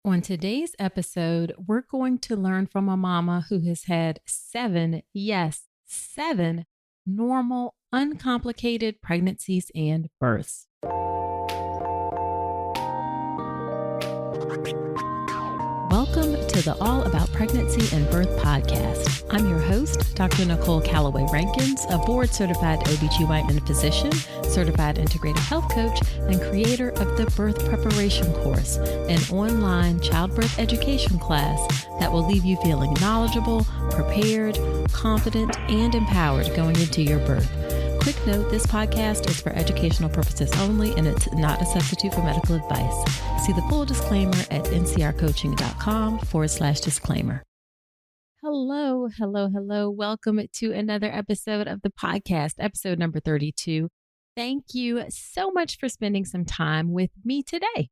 On today's episode, we're going to learn from a mama who has had 7 normal, uncomplicated pregnancies and births. Welcome to the All About Pregnancy and Birth podcast. I'm your host, Dr. Nicole Calloway Rankins, a board-certified OBGYN physician, certified integrative health coach, and creator of the Birth Preparation Course, an online childbirth education class that will leave you feeling knowledgeable, prepared, confident, and empowered going into your birth. Quick note, this podcast is for educational purposes only, and it's not a substitute for medical advice. See the full disclaimer at ncrcoaching.com/disclaimer. Hello. Welcome to another episode of the podcast, episode number 32. Thank you so much for spending some time with me today.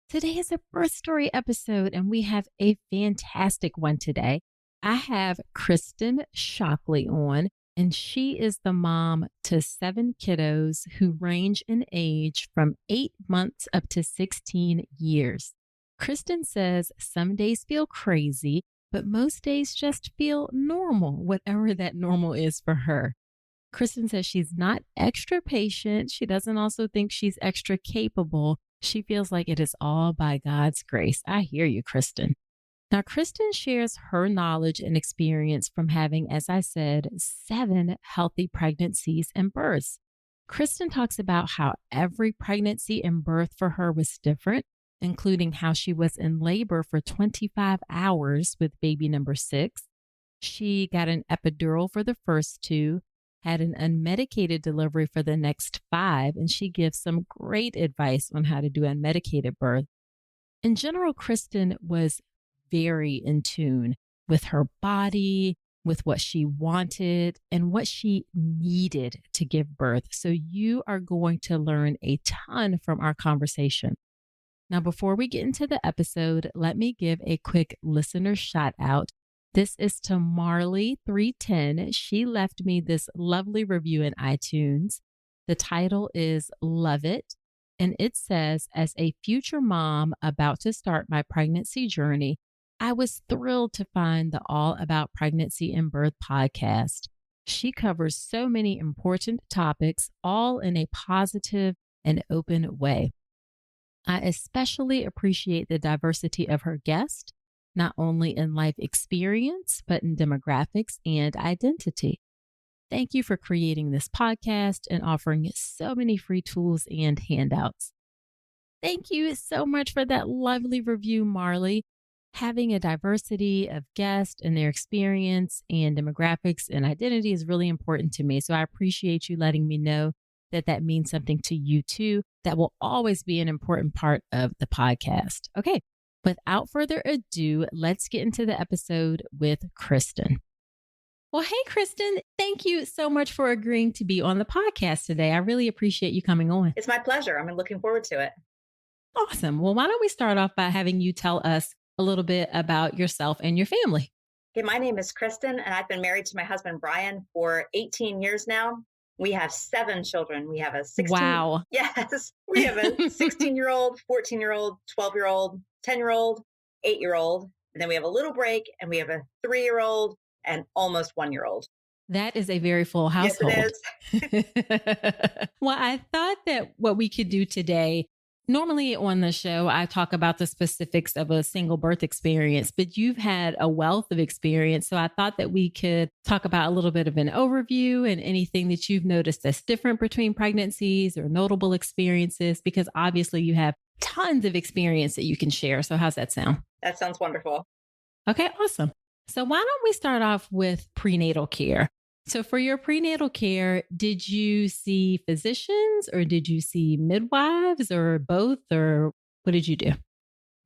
Today is a birth story episode, and we have a fantastic one today. I have Kristin Shockley on. And she is the mom to 7 kiddos who range in age from 8 months up to 16 years. Kristin says some days feel crazy, but most days just feel normal, whatever that normal is for her. Kristin says she's not extra patient. She doesn't also think she's extra capable. She feels like it is all by God's grace. I hear you, Kristin. Now, Kristin shares her knowledge and experience from having, as I said, 7 healthy pregnancies and births. Kristin talks about how every pregnancy and birth for her was different, including how she was in labor for 25 hours with baby number 6. She got an epidural for the first 2, had an unmedicated delivery for the next 5, and she gives some great advice on how to do unmedicated birth. In general, Kristin was very in tune with her body, with what she wanted, and what she needed to give birth. So you are going to learn a ton from our conversation. Now, before we get into the episode, let me give a quick listener shout out. This is to Marley310. She left me this lovely review in iTunes. The title is Love It. And it says, as a future mom about to start my pregnancy journey, I was thrilled to find the All About Pregnancy and Birth podcast. She covers so many important topics, all in a positive and open way. I especially appreciate the diversity of her guests, not only in life experience, but in demographics and identity. Thank you for creating this podcast and offering so many free tools and handouts. Thank you so much for that lovely review, Marley. Having a diversity of guests and their experience and demographics and identity is really important to me. So I appreciate you letting me know that that means something to you too. That will always be an important part of the podcast. Okay, without further ado, let's get into the episode with Kristin. Well, hey, Kristin, thank you so much for agreeing to be on the podcast today. I really appreciate you coming on. It's my pleasure. I'm looking forward to it. Awesome. Well, why don't we start off by having you tell us a little bit about yourself and your family. Okay, my name is Kristin, and I've been married to my husband, Brian, for 18 years now. We have 7 children. We have a 16. Wow. Yes. We have a 16-year-old, 14-year-old, 12-year-old, 10-year-old, 8-year-old. And then we have a little break, and we have a 3-year-old and almost 1-year-old. That is a very full household. Yes, it is. Well, I thought that what we could do today, normally on the show, I talk about the specifics of a single birth experience, but you've had a wealth of experience. So I thought that we could talk about a little bit of an overview and anything that you've noticed that's different between pregnancies or notable experiences, because obviously you have tons of experience that you can share. So how's that sound? That sounds wonderful. Okay, awesome. So why don't we start off with prenatal care? So for your prenatal care, did you see physicians or did you see midwives or both, or what did you do?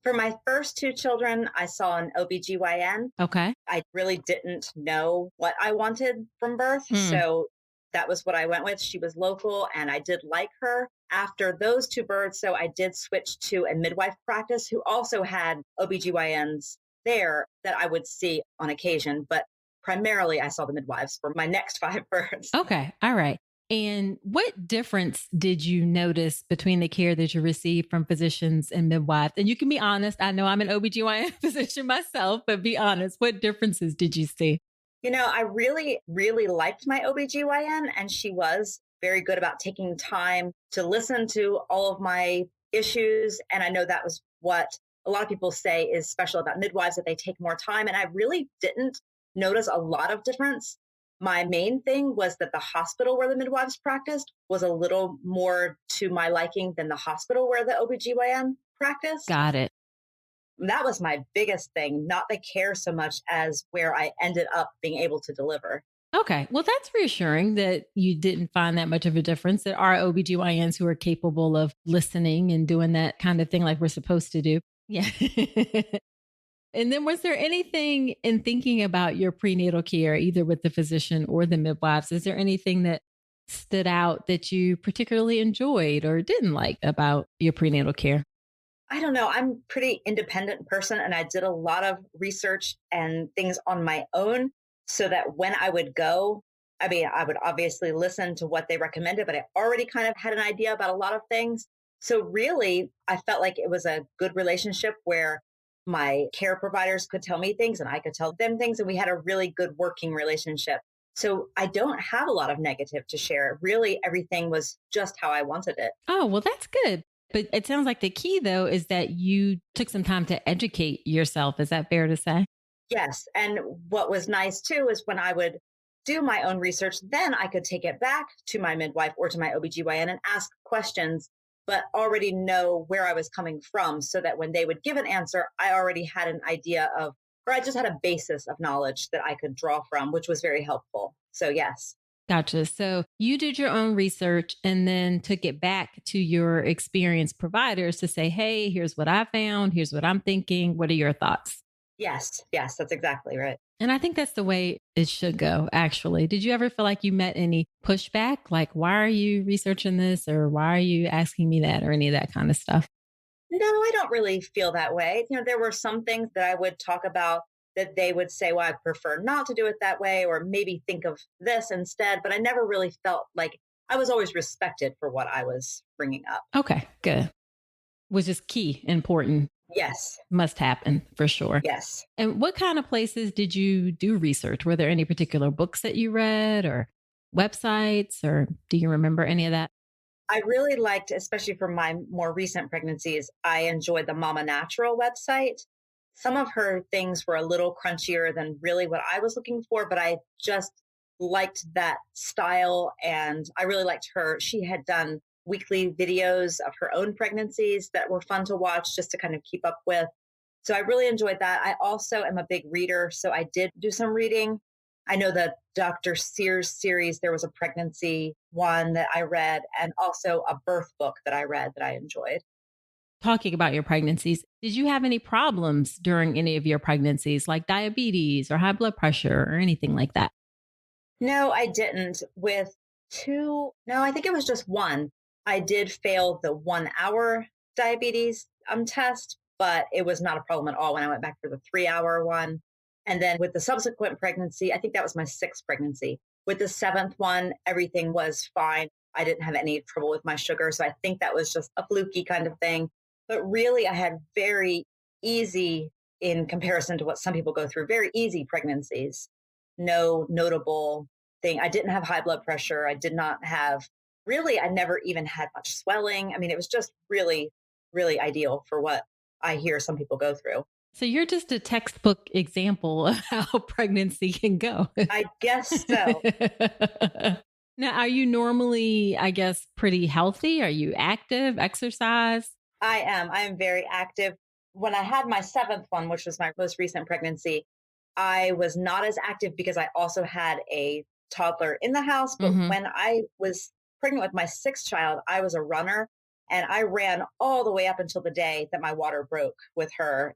For my first 2 children, I saw an OBGYN. Okay. I really didn't know what I wanted from birth. So that was what I went with. She was local and I did like her. After those 2 births, so I did switch to a midwife practice who also had OBGYNs there that I would see on occasion. But primarily, I saw the midwives for my next 5 births. Okay. All right. And what difference did you notice between the care that you received from physicians and midwives? And you can be honest. I know I'm an OBGYN physician myself, but be honest. What differences did you see? I really, really liked my OBGYN, and she was very good about taking time to listen to all of my issues. And I know that was what a lot of people say is special about midwives, that they take more time. And I really didn't notice a lot of difference. My main thing was that the hospital where the midwives practiced was a little more to my liking than the hospital where the OBGYN practiced. Got it. That was my biggest thing, not the care so much as where I ended up being able to deliver. Okay. Well, that's reassuring that you didn't find that much of a difference. There are OBGYNs who are capable of listening and doing that kind of thing like we're supposed to do. Yeah. And then was there anything in thinking about your prenatal care, either with the physician or the midwives, is there anything that stood out that you particularly enjoyed or didn't like about your prenatal care? I don't know. I'm a pretty independent person, and I did a lot of research and things on my own so that when I would go, I mean, I would obviously listen to what they recommended, but I already kind of had an idea about a lot of things. So really, I felt like it was a good relationship where my care providers could tell me things and I could tell them things, and we had a really good working relationship. So I don't have a lot of negative to share. Really, everything was just how I wanted it. Oh, well, that's good. But it sounds like the key, though, is that you took some time to educate yourself. Is that fair to say? Yes. And what was nice too is when I would do my own research, then I could take it back to my midwife or to my OBGYN and ask questions, but already know where I was coming from so that when they would give an answer, I already had an idea of, or I just had a basis of knowledge that I could draw from, which was very helpful. So, yes. Gotcha. So you did your own research and then took it back to your experienced providers to say, hey, here's what I found. Here's what I'm thinking. What are your thoughts? Yes. Yes. That's exactly right. And I think that's the way it should go, actually. Did you ever feel like you met any pushback? Like, why are you researching this? Or why are you asking me that? Or any of that kind of stuff? No, I don't really feel that way. There were some things that I would talk about that they would say, well, I prefer not to do it that way, or maybe think of this instead. But I never really felt like I was always respected for what I was bringing up. Okay, good. Which is key, important, Yes. must happen for sure. Yes. And what kind of places did you do research? Were there any particular books that you read or websites, or do you remember any of that? I really liked, especially for my more recent pregnancies, I enjoyed the Mama Natural website. Some of her things were a little crunchier than really what I was looking for, but I just liked that style. And I really liked her. She had done weekly videos of her own pregnancies that were fun to watch just to kind of keep up with. So I really enjoyed that. I also am a big reader. So I did do some reading. I know the Dr. Sears series, there was a pregnancy one that I read, and also a birth book that I read that I enjoyed. Talking about your pregnancies, did you have any problems during any of your pregnancies, like diabetes or high blood pressure or anything like that? No, I didn't. With two, no, I think it was just one. I did fail the 1 hour diabetes test, but it was not a problem at all when I went back for the 3 hour one. And then with the subsequent pregnancy, I think that was my sixth pregnancy. With the seventh one, everything was fine. I didn't have any trouble with my sugar. So I think that was just a fluky kind of thing. But really, I had very easy, in comparison to what some people go through, very easy pregnancies. No notable thing. I didn't have high blood pressure. I did not have, really, I never even had much swelling. I mean, it was just really, really ideal for what I hear some people go through. So you're just a textbook example of how pregnancy can go. I guess so. Now, are you normally, I guess, pretty healthy? Are you active, exercise? I am. I am very active. When I had my seventh one, which was my most recent pregnancy, I was not as active because I also had a toddler in the house. But Hmm. when I was pregnant with my sixth child, I was a runner and I ran all the way up until the day that my water broke with her.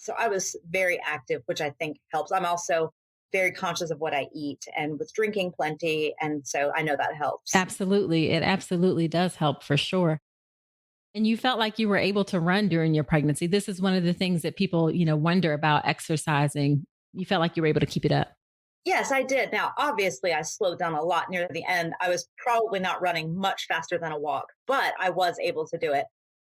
So I was very active, which I think helps. I'm also very conscious of what I eat and was drinking plenty. And so I know that helps. Absolutely. It absolutely does help for sure. And you felt like you were able to run during your pregnancy. This is one of the things that people, wonder about exercising. You felt like you were able to keep it up. Yes, I did. Now, obviously, I slowed down a lot near the end. I was probably not running much faster than a walk, but I was able to do it.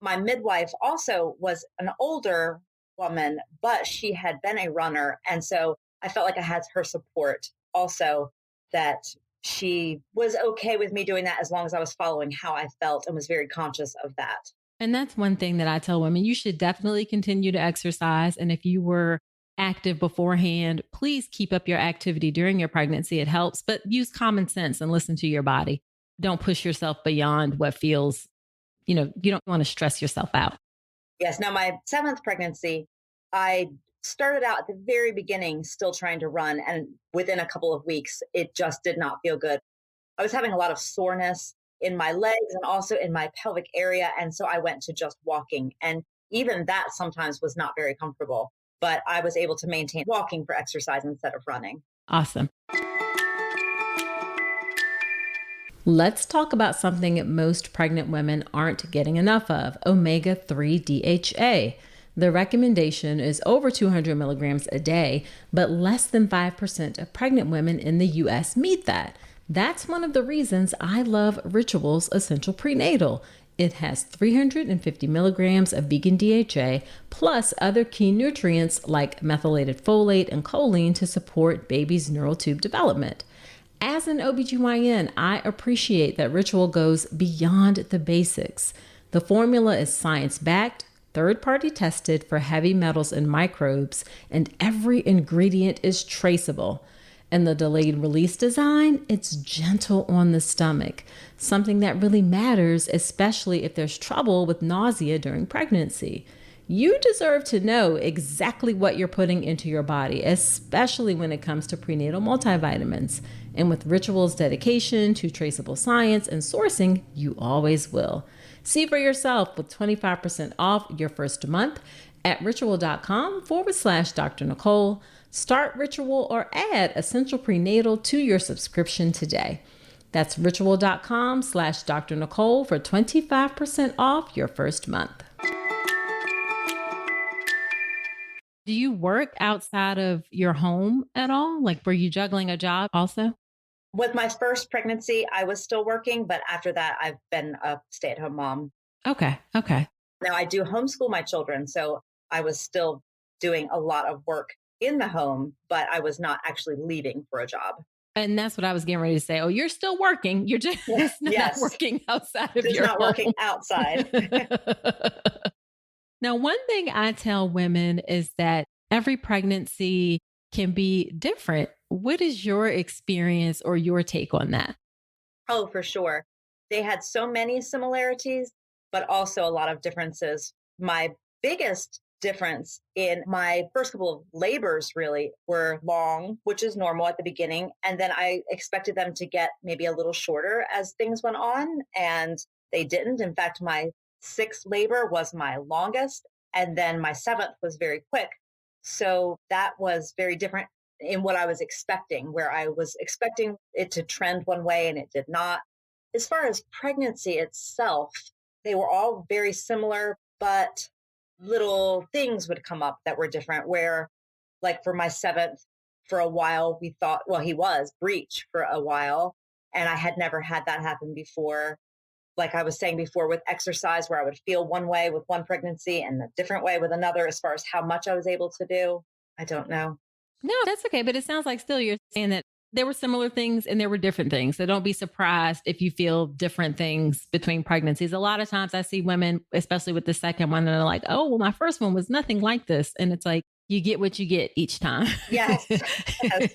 My midwife also was an older woman, but she had been a runner. And so I felt like I had her support also, that she was okay with me doing that as long as I was following how I felt and was very conscious of that. And that's one thing that I tell women, you should definitely continue to exercise. And if you were active beforehand, please keep up your activity during your pregnancy. It helps, but use common sense and listen to your body. Don't push yourself beyond what feels, you don't want to stress yourself out. Yes. Now, my seventh pregnancy, I started out at the very beginning still trying to run. And within a couple of weeks, it just did not feel good. I was having a lot of soreness in my legs and also in my pelvic area. And so I went to just walking. And even that sometimes was not very comfortable, but I was able to maintain walking for exercise instead of running. Awesome. Let's talk about something most pregnant women aren't getting enough of, omega-3 DHA. The recommendation is over 200 milligrams a day, but less than 5% of pregnant women in the US meet that. That's one of the reasons I love Ritual's Essential Prenatal. It has 350 milligrams of vegan DHA plus other key nutrients like methylated folate and choline to support baby's neural tube development. As an OBGYN, I appreciate that Ritual goes beyond the basics. The formula is science-backed, third-party tested for heavy metals and microbes, and every ingredient is traceable. And the delayed release design, it's gentle on the stomach, something that really matters, especially if there's trouble with nausea during pregnancy. You deserve to know exactly what you're putting into your body, especially when it comes to prenatal multivitamins. And with Ritual's dedication to traceable science and sourcing, you always will. See for yourself with 25% off your first month at ritual.com/Dr. Nicole. Start Ritual or add Essential Prenatal to your subscription today. That's ritual.com/Dr. Nicole for 25% off your first month. Do you work outside of your home at all? Like, were you juggling a job also? With my first pregnancy, I was still working, but after that, I've been a stay at home mom. Okay. Okay. Now, I do homeschool my children. So I was still doing a lot of work in the home, but I was not actually leaving for a job. And that's what I was getting ready to say. Oh, you're still working. You're just not Yes, working outside of just your not home. working outside. Now, one thing I tell women is that every pregnancy can be different. What is your experience or your take on that? Oh, for sure. They had so many similarities, but also a lot of differences. My biggest difference in my first couple of labors really were long, which is normal at the beginning. And then I expected them to get maybe a little shorter as things went on, and they didn't. In fact, my sixth labor was my longest, and then my seventh was very quick. So that was very different in what I was expecting, where I was expecting it to trend one way and it did not. As far as pregnancy itself, they were all very similar, but little things would come up that were different. Where, like for my seventh, for a while, we thought, well, he was breech for a while. And I had never had that happen before. Like I was saying before, with exercise, where I would feel one way with one pregnancy and a different way with another, as far as how much I was able to do. I don't know. No, that's okay. But it sounds like still you're saying that there were similar things and there were different things. So don't be surprised if you feel different things between pregnancies. A lot of times I see women, especially with the second one, and they're like, oh, well, my first one was nothing like this. And it's like, you get what you get each time. Yes. Yes.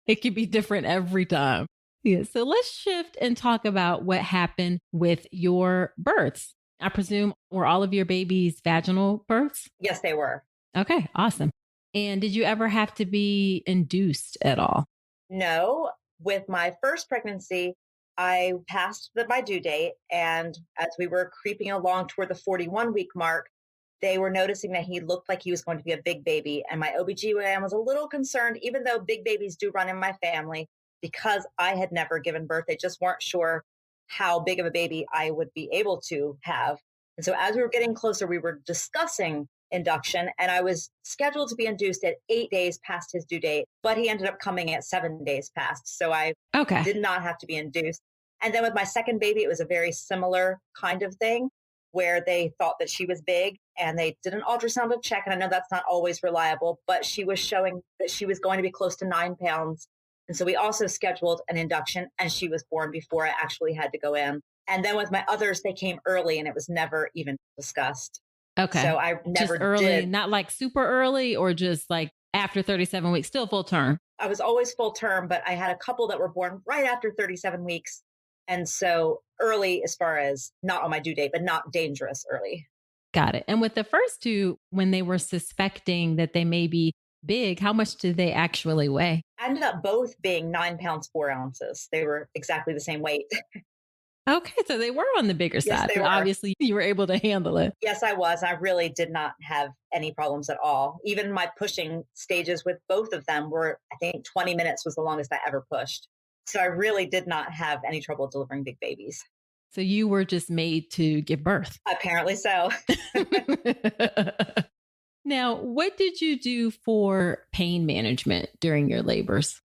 It can be different every time. Yeah. So let's shift and talk about what happened with your births. I presume were all of your babies vaginal births? Yes, they were. Okay, awesome. And did you ever have to be induced at all? No, with my first pregnancy, I passed my due date. And as we were creeping along toward the 41-week mark, they were noticing that he looked like he was going to be a big baby. And my OBGYN was a little concerned, even though big babies do run in my family, because I had never given birth. They just weren't sure how big of a baby I would be able to have. And so as we were getting closer, we were discussing induction, and I was scheduled to be induced at 8 days past his due date, but he ended up coming at 7 days past. So I Okay. did not have to be induced. And then with my second baby, it was a very similar kind of thing where they thought that she was big and they did an ultrasound to check. And I know that's not always reliable, but she was showing that she was going to be close to 9 pounds. And so we also scheduled an induction, and she was born before I actually had to go in. And then with my others, they came early and it was never even discussed. Okay. So I Just never early, did. not like super early or just like after 37 weeks, still full term. I was always full term, but I had a couple that were born right after 37 weeks. And so early, as far as not on my due date, but not dangerous early. Got it. And with the first two, when they were suspecting that they may be big, how much did they actually weigh? I ended up both being 9 pounds, 4 ounces. They were exactly the same weight. Okay. So they were on the bigger Yes, side, they but were. obviously you were able to handle it. Yes, I was. I really did not have any problems at all. Even my pushing stages with both of them were, I think 20 minutes was the longest I ever pushed. So I really did not have any trouble delivering big babies. So you were just made to give birth. Apparently so. Now, what did you do for pain management during your labors?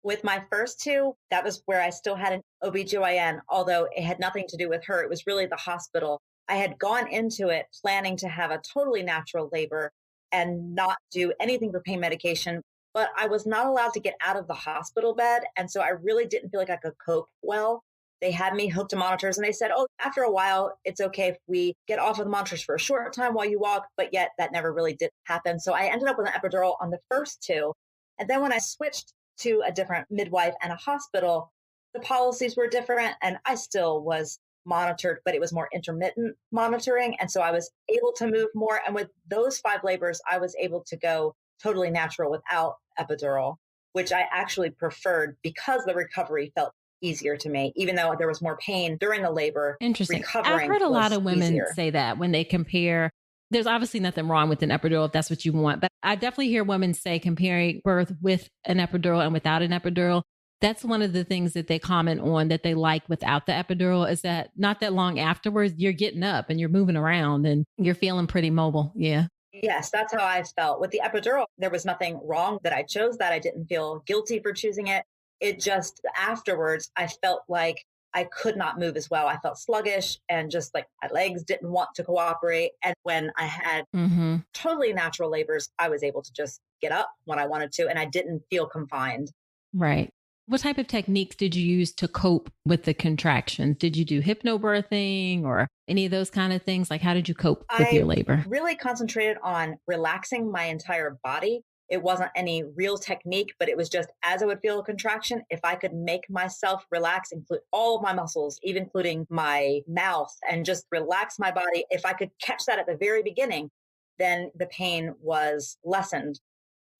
With my first two, that was where I still had an OBGYN, although it had nothing to do with her. It was really the hospital. I had gone into it planning to have a totally natural labor and not do anything for pain medication, but I was not allowed to get out of the hospital bed. And so I really didn't feel like I could cope well. They had me hooked to monitors and they said, oh, after a while, it's okay if we get off of the monitors for a short time while you walk. But yet that never really did happen. So I ended up with an epidural on the first two. And then when I switched to a different midwife and a hospital, the policies were different and I still was monitored, but it was more intermittent monitoring. And so I was able to move more. And with those 5 labors, I was able to go totally natural without epidural, which I actually preferred because the recovery felt easier to me, even though there was more pain during the labor. Interesting. I've Recovering heard a lot was of women easier. say that when they compare. There's obviously nothing wrong with an epidural if that's what you want, but I definitely hear women say comparing birth with an epidural and without an epidural. That's one of the things that they comment on that they like without the epidural is that not that long afterwards, you're getting up and you're moving around and you're feeling pretty mobile. Yeah. Yes, that's how I felt. With the epidural, there was nothing wrong that I chose that. I didn't feel guilty for choosing it. It just afterwards, I felt like I could not move as well. I felt sluggish and just like my legs didn't want to cooperate. And when I had Mm-hmm. totally natural labors, I was able to just get up when I wanted to, and I didn't feel confined. Right. What type of techniques did you use to cope with the contractions? Did you do hypnobirthing or any of those kind of things? Like, how did you cope with your I labor? really concentrated on relaxing my entire body. It wasn't any real technique, but it was just as I would feel a contraction, if I could make myself relax, include all of my muscles, even including my mouth, and just relax my body, if I could catch that at the very beginning, then the pain was lessened.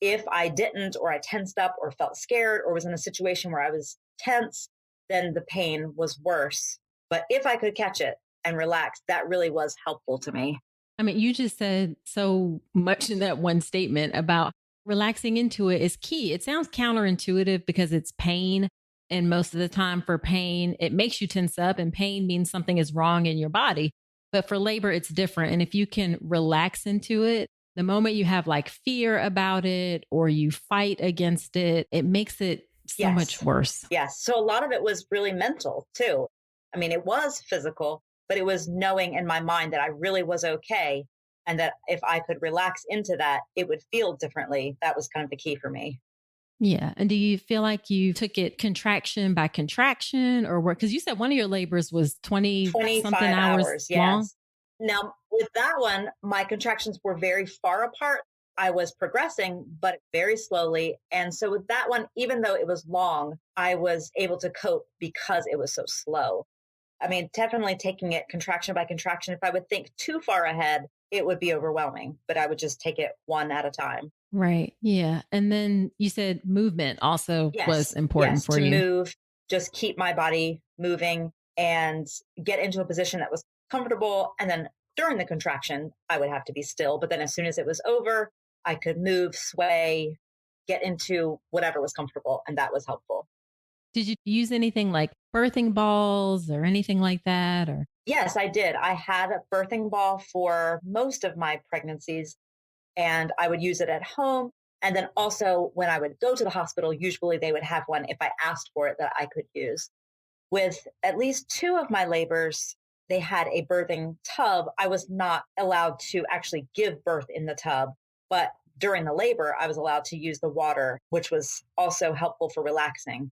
If I didn't, or I tensed up, or felt scared, or was in a situation where I was tense, then the pain was worse. But if I could catch it and relax, that really was helpful to me. I mean, you just said so much in that one statement about relaxing into it is key. It sounds counterintuitive because it's pain. And most of the time for pain, it makes you tense up, and pain means something is wrong in your body. But for labor, it's different. And if you can relax into it, the moment you have like fear about it or you fight against it, it makes it so much Yes. worse. Yes. So a lot of it was really mental too. I mean, it was physical, but it was knowing in my mind that I really was okay. And that if I could relax into that, it would feel differently. That was kind of the key for me. Yeah. And do you feel like you took it contraction by contraction or what? Because you said one of your labors was 20 something 25 hours hours. long. Yes. Now, with that one, my contractions were very far apart. I was progressing, but very slowly. And so with that one, even though it was long, I was able to cope because it was so slow. I mean, definitely taking it contraction by contraction. If I would think too far ahead, it would be overwhelming, but I would just take it one at a time. Right. Yeah. And then you said movement also was Yes. important Yes. for To you. move, just keep my body moving and get into a position that was comfortable. And then during the contraction, I would have to be still. But then as soon as it was over, I could move, sway, get into whatever was comfortable. And that was helpful. Did you use anything like birthing balls or anything like that? Or Yes, I did. I had a birthing ball for most of my pregnancies, and I would use it at home. And then also when I would go to the hospital, usually they would have one if I asked for it that I could use. With at least two of my labors, they had a birthing tub. I was not allowed to actually give birth in the tub, but during the labor, I was allowed to use the water, which was also helpful for relaxing,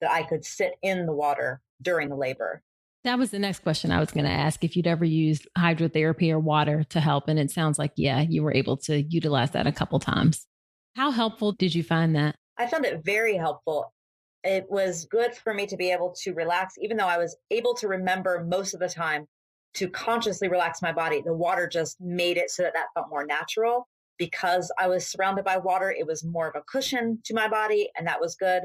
that I could sit in the water during the labor. that was the next question I was going to ask if you'd ever used hydrotherapy or water to help. And it sounds like, yeah, you were able to utilize that a couple times. How helpful did you find that? I found it very helpful. It was good for me to be able to relax, even though I was able to remember most of the time to consciously relax my body. The water just made it so that that felt more natural. Because I was surrounded by water, it was more of a cushion to my body, and that was good.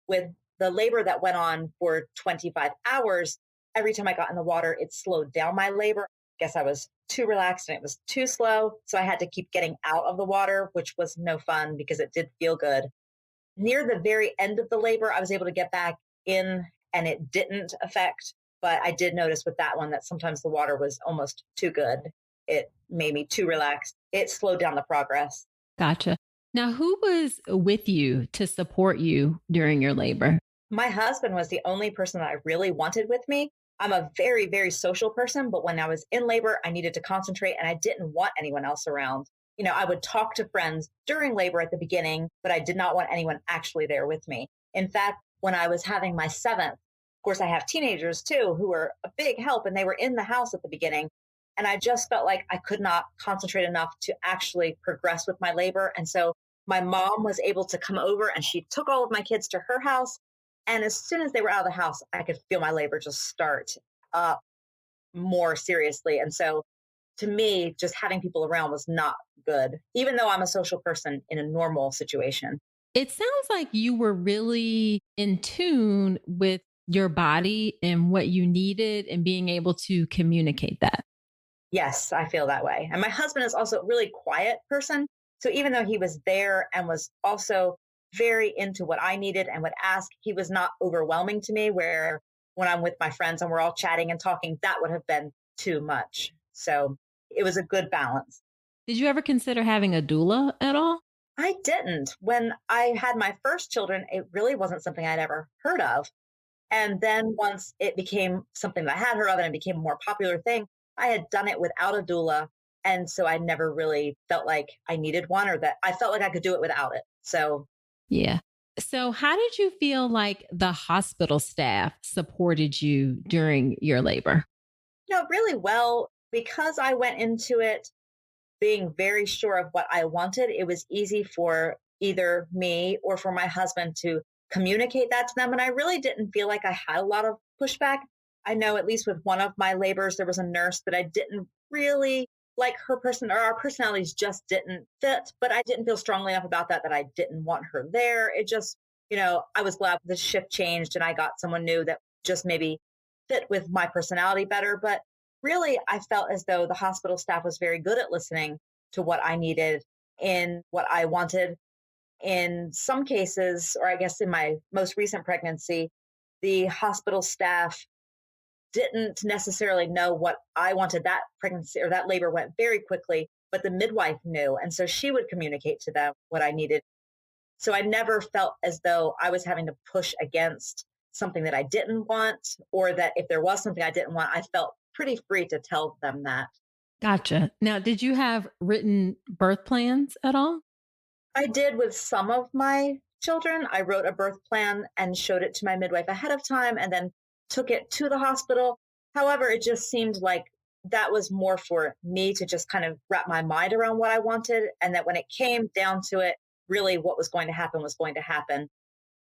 With the labor that went on for 25 hours, every time I got in the water, it slowed down my labor. I guess I was too relaxed and it was too slow. So I had to keep getting out of the water, which was no fun because it did feel good. Near the very end of the labor, I was able to get back in and it didn't affect. But I did notice with that one that sometimes the water was almost too good. It made me too relaxed. It slowed down the progress. Gotcha. Now, who was with you to support you during your labor? My husband was the only person that I really wanted with me. I'm a very, very social person, but when I was in labor, I needed to concentrate and I didn't want anyone else around. I would talk to friends during labor at the beginning, but I did not want anyone actually there with me. In fact, when I was having my seventh, of course, I have teenagers too who were a big help and they were in the house at the beginning. And I just felt like I could not concentrate enough to actually progress with my labor. And so my mom was able to come over and she took all of my kids to her house. And as soon as they were out of the house, I could feel my labor just start up more seriously. And so to me, just having people around was not good, even though I'm a social person in a normal situation. It sounds like you were really in tune with your body and what you needed and being able to communicate that. Yes, I feel that way. And my husband is also a really quiet person. So even though he was there and was also very into what I needed and would ask, he was not overwhelming to me, where when I'm with my friends and we're all chatting and talking, that would have been too much. So it was a good balance. Did you ever consider having a doula at all? I didn't. When I had my first children, it really wasn't something I'd ever heard of. And then once it became something that I had heard of and it became a more popular thing, I had done it without a doula. And so I never really felt like I needed one or that I felt like I could do it without it. So, Yeah. So, how did you feel like the hospital staff supported you during your labor? really well, because I went into it being very sure of what I wanted, it was easy for either me or for my husband to communicate that to them. And I really didn't feel like I had a lot of pushback. I know at least with one of my labors, there was a nurse that I didn't really like her person or our personalities just didn't fit, but I didn't feel strongly enough about that I didn't want her there. It just, I was glad the shift changed and I got someone new that just maybe fit with my personality better. But really, I felt as though the hospital staff was very good at listening to what I needed and what I wanted. In some cases, or I guess in my most recent pregnancy, the hospital staff didn't necessarily know what I wanted. That pregnancy or that labor went very quickly, but the midwife knew. And so she would communicate to them what I needed. So I never felt as though I was having to push against something that I didn't want, or that if there was something I didn't want, I felt pretty free to tell them that. Gotcha. Now, did you have written birth plans at all? I did with some of my children. I wrote a birth plan and showed it to my midwife ahead of time and then took it to the hospital. However, it just seemed like that was more for me to just kind of wrap my mind around what I wanted. And that when it came down to it, really what was going to happen was going to happen.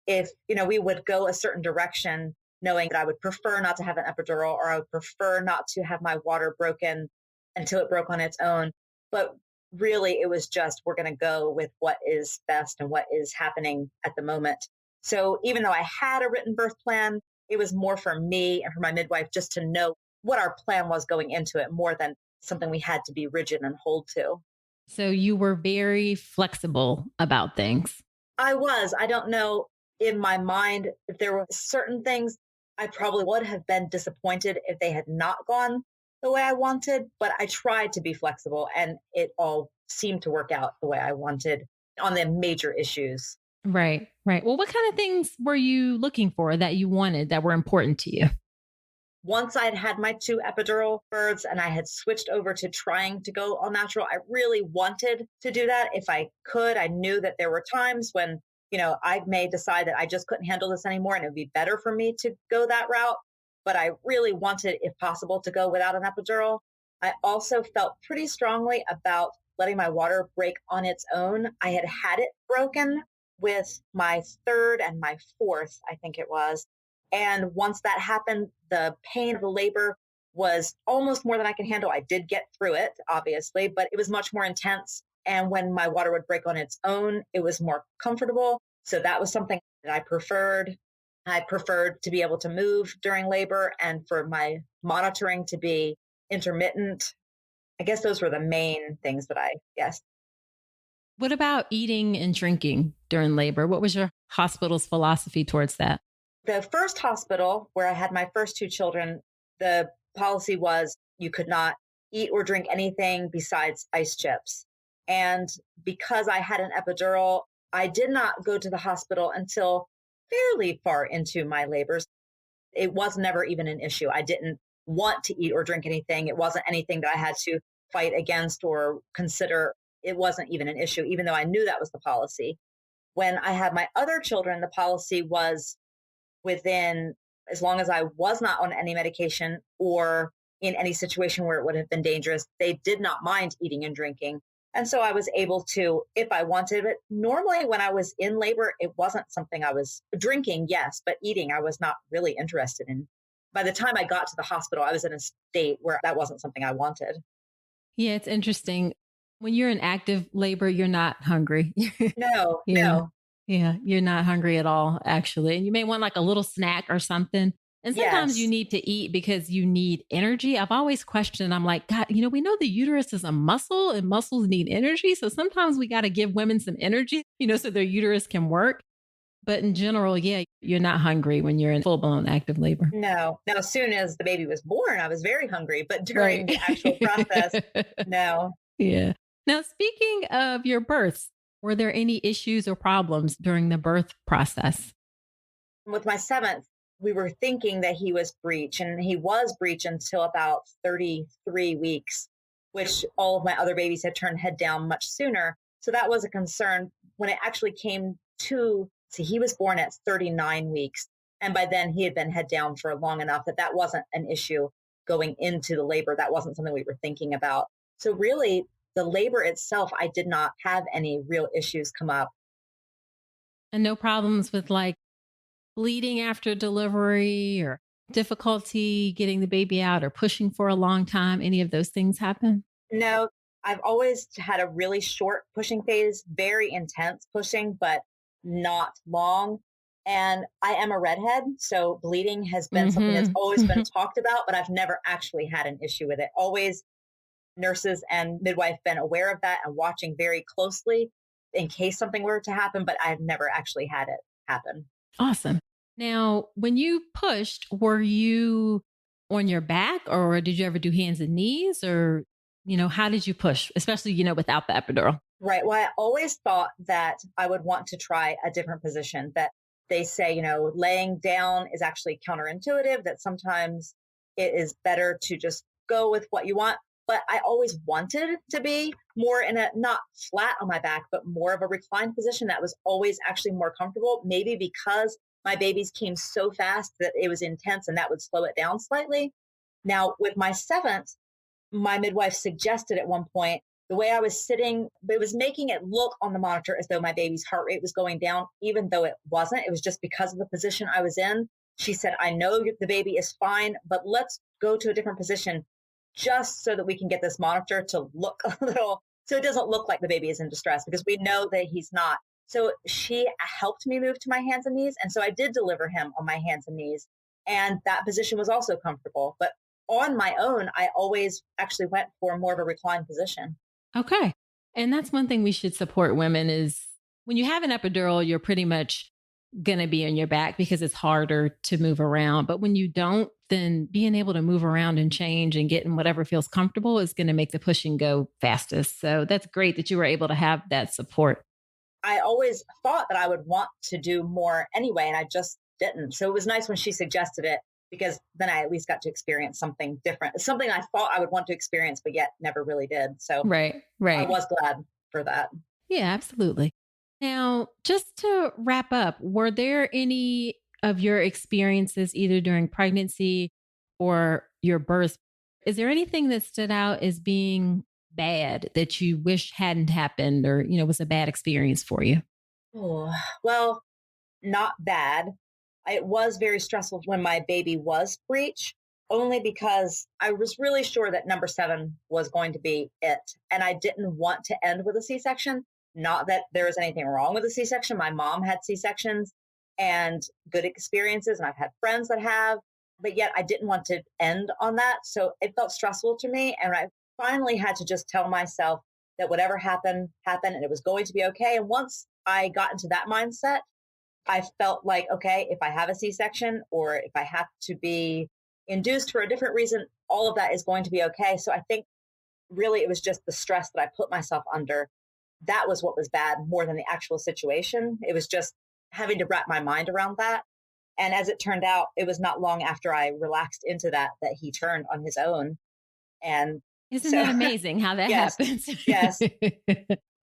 If, we would go a certain direction, knowing that I would prefer not to have an epidural or I would prefer not to have my water broken until it broke on its own. But really, it was just, we're going to go with what is best and what is happening at the moment. So even though I had a written birth plan, it was more for me and for my midwife just to know what our plan was going into it more than something we had to be rigid and hold to. So, you were very flexible about things. I was. I don't know. in my mind, if there were certain things, I probably would have been disappointed if they had not gone the way I wanted, but I tried to be flexible and it all seemed to work out the way I wanted on the major issues. Right, right. Well, what kind of things were you looking for that you wanted that were important to you? Once I'd had my 2 epidural births and I had switched over to trying to go all natural, I really wanted to do that if I could. I knew that there were times when, I may decide that I just couldn't handle this anymore and it would be better for me to go that route. But I really wanted, if possible, to go without an epidural. I also felt pretty strongly about letting my water break on its own. I had had it broken with my third and my fourth, I think it was. And once that happened, the pain of the labor was almost more than I can handle. I did get through it, obviously, but it was much more intense. And when my water would break on its own, it was more comfortable. So that was something that I preferred. I preferred to be able to move during labor and for my monitoring to be intermittent. I guess those were the main things that I guessed. What about eating and drinking during labor? What was your hospital's philosophy towards that? The first hospital where I had my first 2 children, the policy was you could not eat or drink anything besides ice chips. And because I had an epidural, I did not go to the hospital until fairly far into my labors. It was never even an issue. I didn't want to eat or drink anything. It wasn't anything that I had to fight against or consider. It wasn't even an issue, even though I knew that was the policy. When I had my other children, the policy was within, as long as I was not on any medication or in any situation where it would have been dangerous, they did not mind eating and drinking. And so I was able to, if I wanted it. Normally, when I was in labor, it wasn't something I was drinking, yes, but eating, I was not really interested in. By the time I got to the hospital, I was in a state where that wasn't something I wanted. Yeah, it's interesting. When you're in active labor, you're not hungry. No, Yeah. no. Yeah. You're not hungry at all, actually. And you may want like a little snack or something. And sometimes you Yes. need to eat because you need energy. I've always questioned, I'm like, God, we know the uterus is a muscle and muscles need energy. So sometimes we got to give women some energy, so their uterus can work. But in general, yeah, you're not hungry when you're in full blown active labor. No. Now, as soon as the baby was born, I was very hungry, but during Right. the actual process, no. Yeah. Now, speaking of your births, were there any issues or problems during the birth process? With my seventh, we were thinking that he was breech, and he was breech until about 33 weeks, which all of my other babies had turned head down much sooner. So that was a concern. When it actually came to, see, he was born at 39 weeks. And by then he had been head down for long enough that that wasn't an issue going into the labor. That wasn't something we were thinking about. So really, the labor itself, I did not have any real issues come up. And no problems with like bleeding after delivery or difficulty getting the baby out or pushing for a long time? Any of those things happen? No, I've always had a really short pushing phase, very intense pushing, but not long. And I am a redhead, so bleeding has been something that's always been talked about, but I've never actually had an issue with it. Always nurses and midwife been aware of that and watching very closely in case something were to happen, but I've never actually had it happen. Awesome. Now, when you pushed, were you on your back or did you ever do hands and knees or, how did you push, especially, without the epidural? Right. Well, I always thought that I would want to try a different position, that they say, laying down is actually counterintuitive, that sometimes it is better to just go with what you want. But I always wanted to be more in a, not flat on my back, but more of a reclined position that was always actually more comfortable, maybe because my babies came so fast that it was intense and that would slow it down slightly. Now, with my seventh, my midwife suggested at one point, the way I was sitting, it was making it look on the monitor as though my baby's heart rate was going down, even though it wasn't. It was just because of the position I was in. She said, I know the baby is fine, but let's go to a different position just so that we can get this monitor to look a little, so it doesn't look like the baby is in distress, because we know that he's not. So she helped me move to my hands and knees. And so I did deliver him on my hands and knees. And that position was also comfortable. But on my own, I always actually went for more of a reclined position. Okay. And that's one thing we should support women is when you have an epidural, you're pretty much going to be on your back because it's harder to move around. But when you don't, then being able to move around and change and get in whatever feels comfortable is going to make the pushing go fastest. So that's great that you were able to have that support. I always thought that I would want to do more anyway, and I just didn't. So it was nice when she suggested it because then I at least got to experience something different, something I thought I would want to experience, but yet never really did. So Right, I right. was glad for that. Yeah, absolutely. Now, just to wrap up, were there any of your experiences either during pregnancy or your birth? Is there anything that stood out as being bad that you wish hadn't happened or, was a bad experience for you? Oh, well, not bad. It was very stressful when my baby was breech, only because I was really sure that number 7 was going to be it. And I didn't want to end with a C section. Not that there was anything wrong with a C section. My mom had C sections and good experiences, and I've had friends that have, but yet I didn't want to end on that. So it felt stressful to me. And I finally had to just tell myself that whatever happened, happened, and it was going to be okay. And once I got into that mindset, I felt like, okay, if I have a C section or if I have to be induced for a different reason, all of that is going to be okay. So I think really it was just the stress that I put myself under. That was what was bad more than the actual situation. It was just having to wrap my mind around that. And as it turned out, it was not long after I relaxed into that he turned on his own. And Isn't so, that amazing how that yes, happens? yes,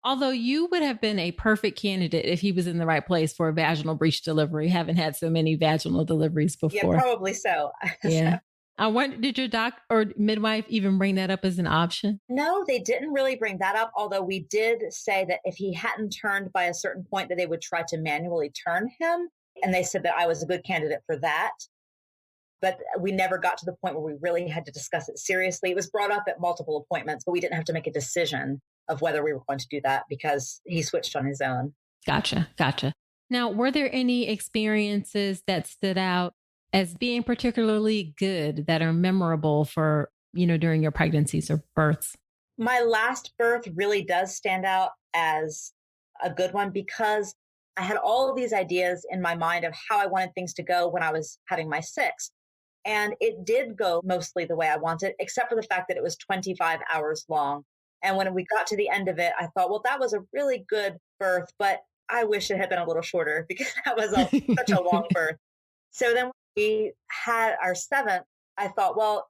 Although you would have been a perfect candidate if he was in the right place for a vaginal breech delivery. Haven't had so many vaginal deliveries yeah, before. probably so. Yeah. I wonder, did your doc or midwife even bring that up as an option? No, they didn't really bring that up, although we did say that if he hadn't turned by a certain point, that they would try to manually turn him. And they said that I was a good candidate for that. But we never got to the point where we really had to discuss it seriously. It was brought up at multiple appointments, but we didn't have to make a decision of whether we were going to do that because he switched on his own. Gotcha. Gotcha. Now, were there any experiences that stood out as being particularly good that are memorable for, during your pregnancies or births? My last birth really does stand out as a good one because I had all of these ideas in my mind of how I wanted things to go when I was having my 6th. And it did go mostly the way I wanted, except for the fact that it was 25 hours long. And when we got to the end of it, I thought, well, that was a really good birth, but I wish it had been a little shorter because that was such a long birth. So then when we had our 7th, I thought, well,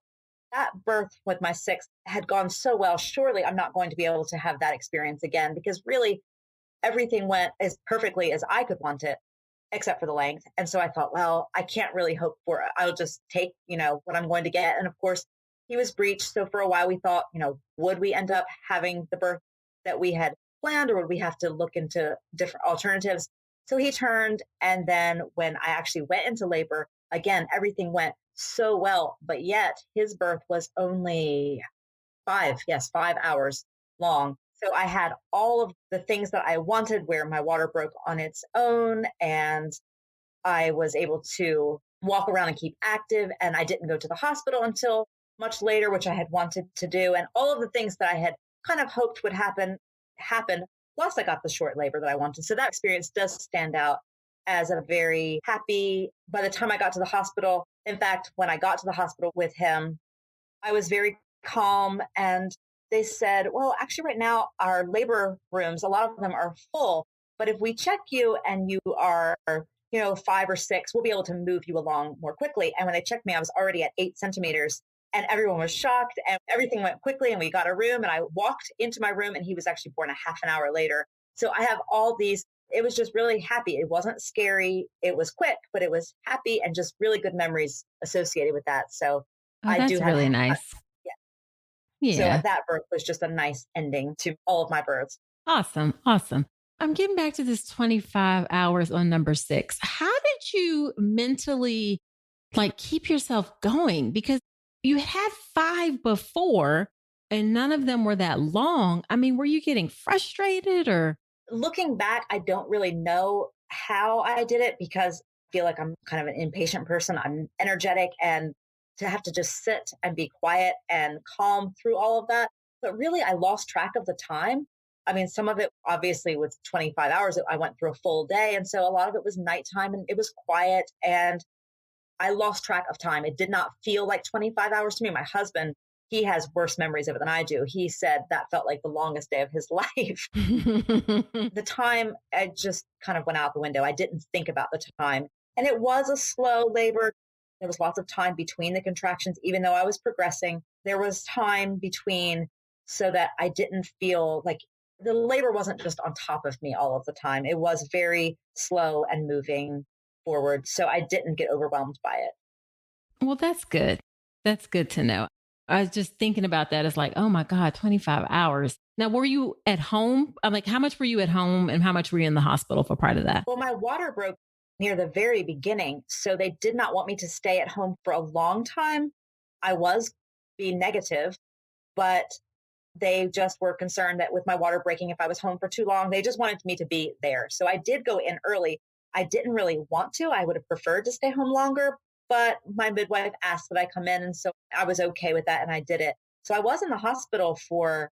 that birth with my 6th had gone so well. Surely I'm not going to be able to have that experience again because really everything went as perfectly as I could want it, except for the length. And so I thought, well, I can't really hope for it. I'll just take, what I'm going to get. And of course, he was breached. So for a while we thought, would we end up having the birth that we had planned or would we have to look into different alternatives? So he turned. And then when I actually went into labor, again, everything went so well, but yet his birth was only 5 hours long. So I had all of the things that I wanted where my water broke on its own and I was able to walk around and keep active. And I didn't go to the hospital until much later, which I had wanted to do. And all of the things that I had kind of hoped would happen happened. Plus, I got the short labor that I wanted. So that experience does stand out as a very happy. By the time I got to the hospital, in fact, when I got to the hospital with him, I was very calm and they said, well, actually right now our labor rooms, a lot of them are full, but if we check you and you are, 5 or 6, we'll be able to move you along more quickly. And when they checked me, I was already at 8 centimeters and everyone was shocked and everything went quickly and we got a room and I walked into my room and he was actually born a half an hour later. So I have all these, it was just really happy. It wasn't scary. It was quick, but it was happy and just really good memories associated with that. So Oh, I do that's have, really nice. yeah. So Yeah. that birth was just a nice ending to all of my births. Awesome. Awesome. I'm getting back to this 25 hours on number 6. How did you mentally keep yourself going? Because you had 5 before and none of them were that long. I mean, were you getting frustrated or? Looking back, I don't really know how I did it because I feel like I'm kind of an impatient person. I'm energetic and to have to just sit and be quiet and calm through all of that. But really, I lost track of the time. I mean, some of it obviously was 25 hours. I went through a full day. And so a lot of it was nighttime and it was quiet. And I lost track of time. It did not feel like 25 hours to me. My husband, he has worse memories of it than I do. He said that felt like the longest day of his life. The time, I just kind of went out the window. I didn't think about the time. And it was a slow labor. There was lots of time between the contractions, even though I was progressing. There was time between so that I didn't feel like the labor wasn't just on top of me all of the time. It was very slow and moving forward. So I didn't get overwhelmed by it. Well, that's good. That's good to know. I was just thinking about that. It's like, oh my God, 25 hours. Now, were you at home? I'm like, how much were you at home and how much were you in the hospital for part of that? Well, my water broke near the very beginning. So they did not want me to stay at home for a long time. I was being negative, but they just were concerned that with my water breaking, if I was home for too long, they just wanted me to be there. So I did go in early. I didn't really want to. I would have preferred to stay home longer, but my midwife asked that I come in. And so I was okay with that and I did it. So I was in the hospital for,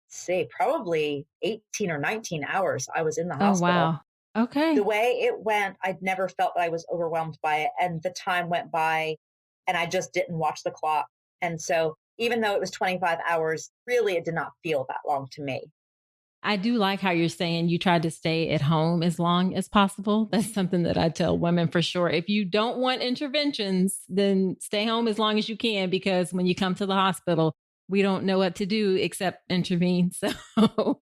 say probably 18 or 19 hours. I was in the Oh, hospital. wow. Okay. The way it went, I'd never felt that I was overwhelmed by it. And the time went by and I just didn't watch the clock. And so even though it was 25 hours, really it did not feel that long to me. I do like how you're saying you tried to stay at home as long as possible. That's something that I tell women for sure. If you don't want interventions, then stay home as long as you can, because when you come to the hospital, we don't know what to do except intervene. So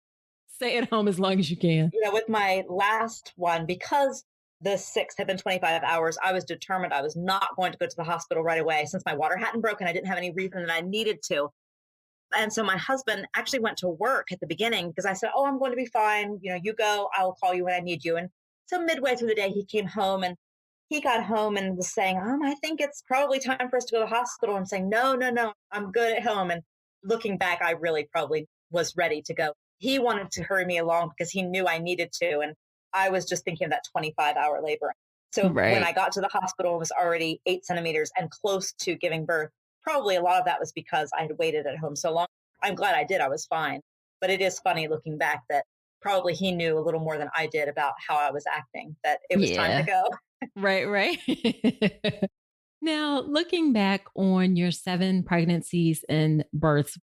stay at home as long as you can. With my last one, because the six had been 25 hours, I was determined I was not going to go to the hospital right away since my water hadn't broken. I didn't have any reason that I needed to. And so my husband actually went to work at the beginning because I said, I'm going to be fine. You go, I'll call you when I need you. And so midway through the day, he came home and he got home and was saying, I think it's probably time for us to go to the hospital. I'm saying, no, I'm good at home. And looking back, I really probably was ready to go. He wanted to hurry me along because he knew I needed to. And I was just thinking of that 25-hour labor. So when Right. I got to the hospital, it was already 8 centimeters and close to giving birth. Probably a lot of that was because I had waited at home so long. I'm glad I did. I was fine. But it is funny looking back that probably he knew a little more than I did about how I was acting, that it was time to Yeah. go. Right. Right. Now, looking back on your 7 pregnancies and births,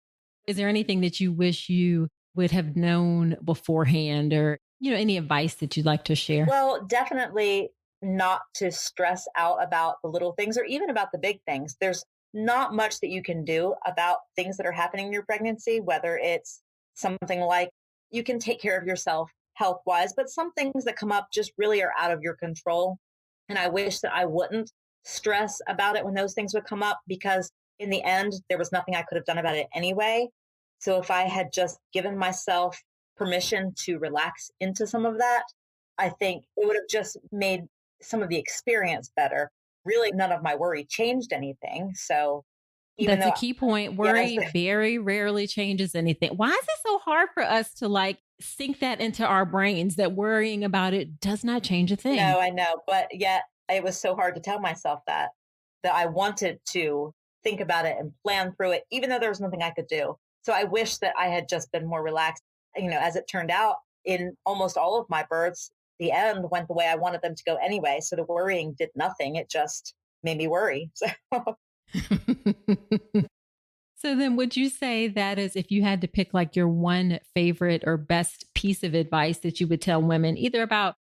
is there anything that you wish you would have known beforehand, or, any advice that you'd like to share? Well, definitely not to stress out about the little things or even about the big things. There's not much that you can do about things that are happening in your pregnancy, whether it's something like you can take care of yourself health wise, but some things that come up just really are out of your control. And I wish that I wouldn't stress about it when those things would come up because in the end, there was nothing I could have done about it anyway. So if I had just given myself permission to relax into some of that, I think it would have just made some of the experience better. Really, none of my worry changed anything. So even That's a though, key point. yes, Worry very rarely changes anything. Why is it so hard for us to sink that into our brains that worrying about it does not change a thing? no, I know, but yet it was so hard to tell myself that I wanted to think about it and plan through it, even though there was nothing I could do. So I wish that I had just been more relaxed. As it turned out, in almost all of my births, the end went the way I wanted them to go anyway. So the worrying did nothing. It just made me worry. So So then would you say that is, if you had to pick your one favorite or best piece of advice that you would tell women either about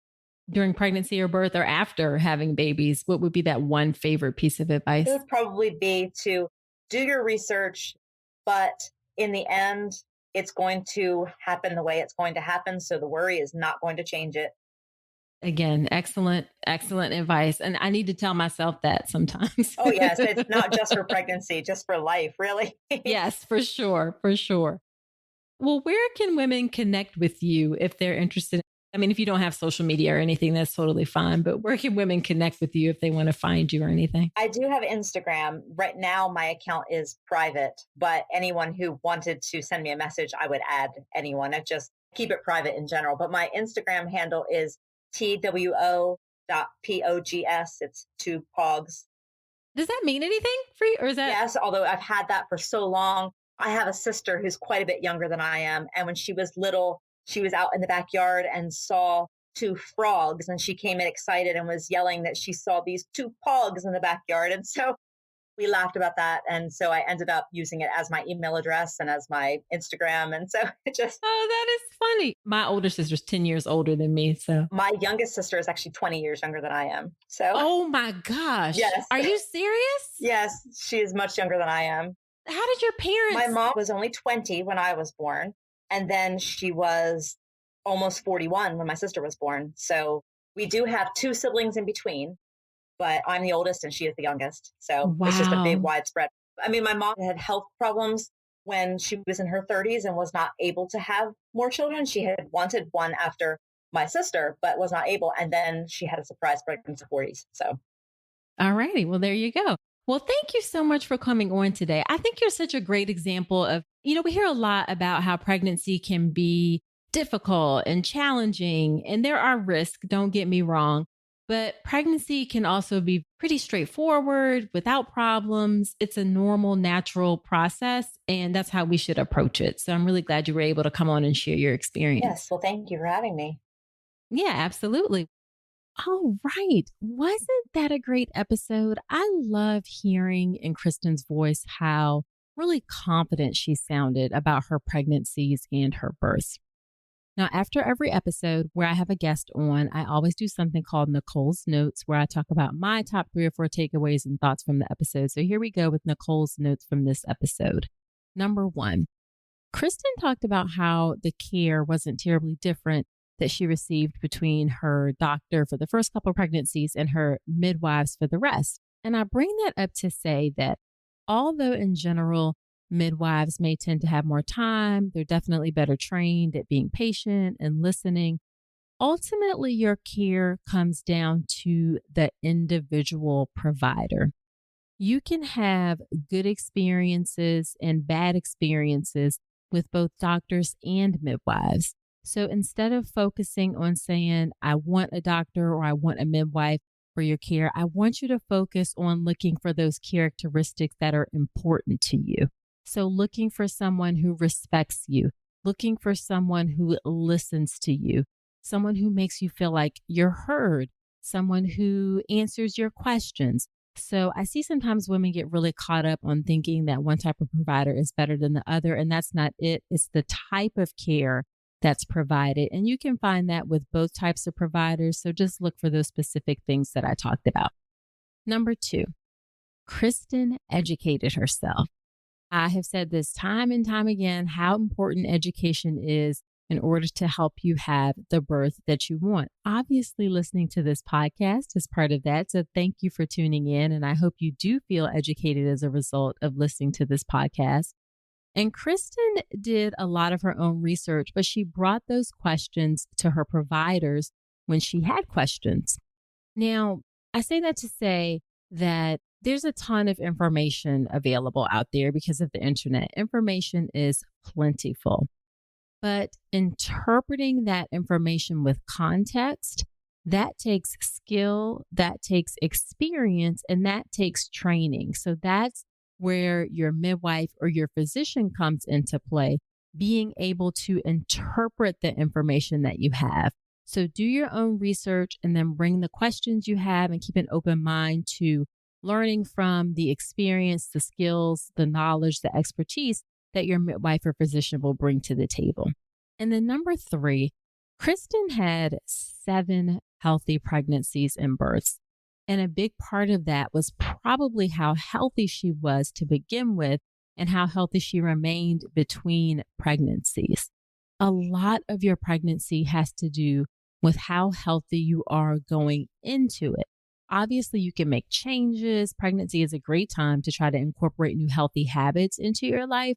during pregnancy or birth or after having babies, what would be that one favorite piece of it advice? would probably be to do your research, but in the end, it's going to happen the way it's going to happen. So the worry is not going to change it. Again, excellent, excellent advice. And I need to tell myself that sometimes. Oh, yes. It's not just for pregnancy, just for life, really. Yes, for sure. For sure. Well, where can women connect with you if they're interested? I mean, if you don't have social media or anything, that's totally fine. But where can women connect with you if they want to find you or anything? I do have Instagram. Right now, my account is private, but anyone who wanted to send me a message, I would add anyone. I just keep it private in general. But my Instagram handle is TWO.POGS. It's 2 pogs. Does that mean anything for you? Or is that Yes, although I've had that for so long, I have a sister who's quite a bit younger than I am. And when she was little, she was out in the backyard and saw two frogs, and she came in excited and was yelling that she saw these two pogs in the backyard. And so we laughed about that. And so I ended up using it as my email address and as my Instagram. And so it just, Oh, that is funny. My older sister's 10 years older than me. So, my youngest sister is actually 20 years younger than I am. So, oh my gosh. yes, Are you serious? yes, she is much younger than I am. How did your My parents? mom was only 20 when I was born. And then she was almost 41 when my sister was born. So we do have two siblings in between, but I'm the oldest and she is the youngest. So it's just a big Wow. widespread. I mean, my mom had health problems when she was in her 30s and was not able to have more children. She had wanted one after my sister, but was not able. And then she had a surprise pregnancy 40s. So All righty. Well, there you go. Well, thank you so much for coming on today. I think you're such a great example of, we hear a lot about how pregnancy can be difficult and challenging, and there are risks, don't get me wrong. But pregnancy can also be pretty straightforward without problems. It's a normal, natural process, and that's how we should approach it. So I'm really glad you were able to come on and share your experience. yes, well, thank you for having me. Yeah, absolutely. All right. Wasn't that a great episode? I love hearing in Kristin's voice how really confident she sounded about her pregnancies and her births. Now, after every episode where I have a guest on, I always do something called Nicole's Notes, where I talk about my top 3 or 4 takeaways and thoughts from the episode. So here we go with Nicole's notes from this episode. Number 1, Kristin talked about how the care wasn't terribly different that she received between her doctor for the first couple of pregnancies and her midwives for the rest. And I bring that up to say that although in general, midwives may tend to have more time, they're definitely better trained at being patient and listening. Ultimately, your care comes down to the individual provider. You can have good experiences and bad experiences with both doctors and midwives. So instead of focusing on saying, I want a doctor or I want a midwife for your care, I want you to focus on looking for those characteristics that are important to you. So looking for someone who respects you, looking for someone who listens to you, someone who makes you feel like you're heard, someone who answers your questions. So I see sometimes women get really caught up on thinking that one type of provider is better than the other, and that's not it. It's the type of care that's provided. And you can find that with both types of providers. So just look for those specific things that I talked about. Number 2, Kristin educated herself. I have said this time and time again, how important education is in order to help you have the birth that you want. Obviously, listening to this podcast is part of that. So thank you for tuning in. And I hope you do feel educated as a result of listening to this podcast. And Kristin did a lot of her own research, but she brought those questions to her providers when she had questions. Now, I say that to say that there's a ton of information available out there because of the internet. Information is plentiful, but interpreting that information with context, that takes skill, that takes experience, and that takes training. So that's where your midwife or your physician comes into play, being able to interpret the information that you have. So do your own research and then bring the questions you have and keep an open mind to learning from the experience, the skills, the knowledge, the expertise that your midwife or physician will bring to the table. And then number 3, Kristin had 7 healthy pregnancies and births. And a big part of that was probably how healthy she was to begin with and how healthy she remained between pregnancies. A lot of your pregnancy has to do with how healthy you are going into it. Obviously, you can make changes. Pregnancy is a great time to try to incorporate new healthy habits into your life.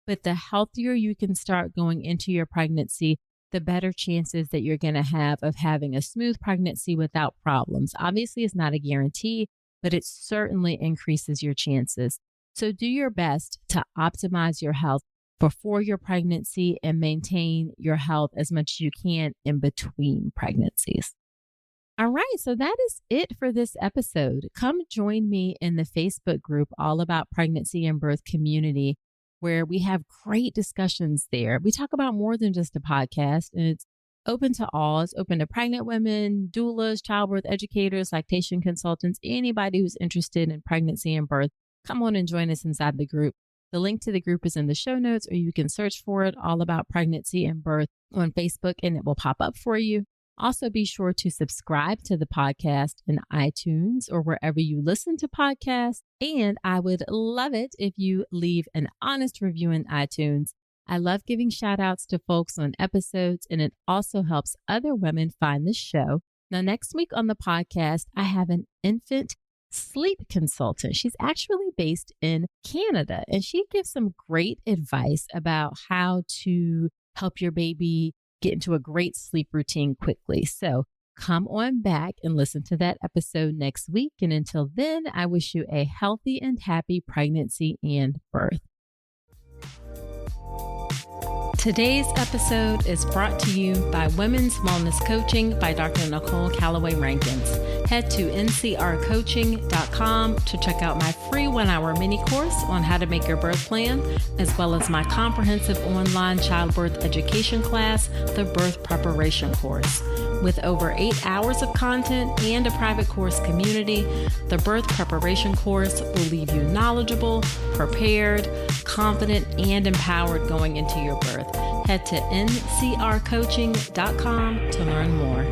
But the healthier you can start going into your pregnancy, the better chances that you're going to have of having a smooth pregnancy without problems. Obviously, it's not a guarantee, but it certainly increases your chances. So do your best to optimize your health before your pregnancy and maintain your health as much as you can in between pregnancies. All right, so that is it for this episode. Come join me in the Facebook group All About Pregnancy and Birth Community, where we have great discussions there. We talk about more than just a podcast, and it's open to all. It's open to pregnant women, doulas, childbirth educators, lactation consultants, anybody who's interested in pregnancy and birth. Come on and join us inside the group. The link to the group is in the show notes, or you can search for it, All About Pregnancy and Birth, on Facebook, and it will pop up for you. Also, be sure to subscribe to the podcast in iTunes or wherever you listen to podcasts. And I would love it if you leave an honest review in iTunes. I love giving shout outs to folks on episodes, and it also helps other women find the show. Now, next week on the podcast, I have an infant sleep consultant. She's actually based in Canada, and she gives some great advice about how to help your baby get into a great sleep routine quickly. So come on back and listen to that episode next week. And until then, I wish you a healthy and happy pregnancy and birth. Today's episode is brought to you by Women's Wellness Coaching by Dr. Nicole Calloway Rankins. Head to ncrcoaching.com to check out my free 1-hour mini course on how to make your birth plan, as well as my comprehensive online childbirth education class, the Birth Preparation Course. With over 8 hours of content and a private course community, the Birth Preparation Course will leave you knowledgeable, prepared, confident, and empowered going into your birth. Head to ncrcoaching.com to learn more.